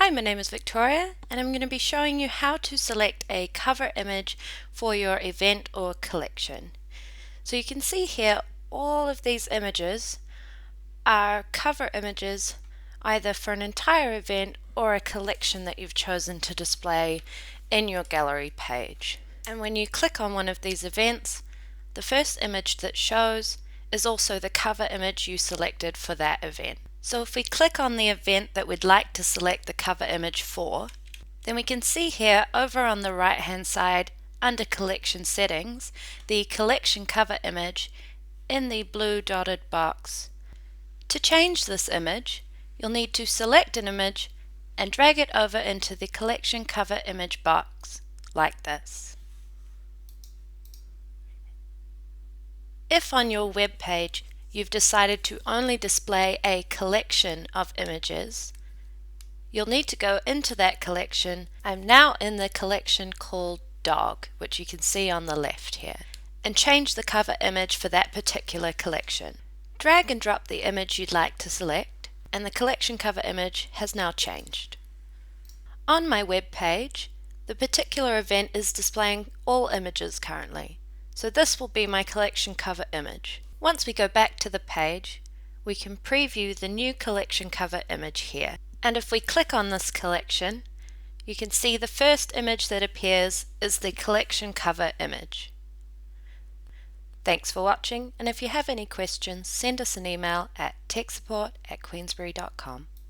Hi, my name is Victoria and I'm going to be showing you how to select a cover image for your event or collection. So you can see here all of these images are cover images either for an entire event or a collection that you've chosen to display in your gallery page. And when you click on one of these events, the first image that shows is also the cover image you selected for that event. So if we click on the event that we'd like to select the cover image for, then we can see here over on the right hand side under collection settings the collection cover image in the blue dotted box. To change this image, you'll need to select an image and drag it over into the collection cover image box like this. If on your web page you've decided to only display a collection of images, you'll need to go into that collection. I'm now in the collection called Dog, which you can see on the left here, and change the cover image for that particular collection. Drag and drop the image you'd like to select, and the collection cover image has now changed. On my web page, the particular event is displaying all images currently. So this will be my collection cover image. Once we go back to the page, we can preview the new collection cover image here. And if we click on this collection, you can see the first image that appears is the collection cover image. Thanks for watching, and if you have any questions, send us an email at techsupport@queensberry.com.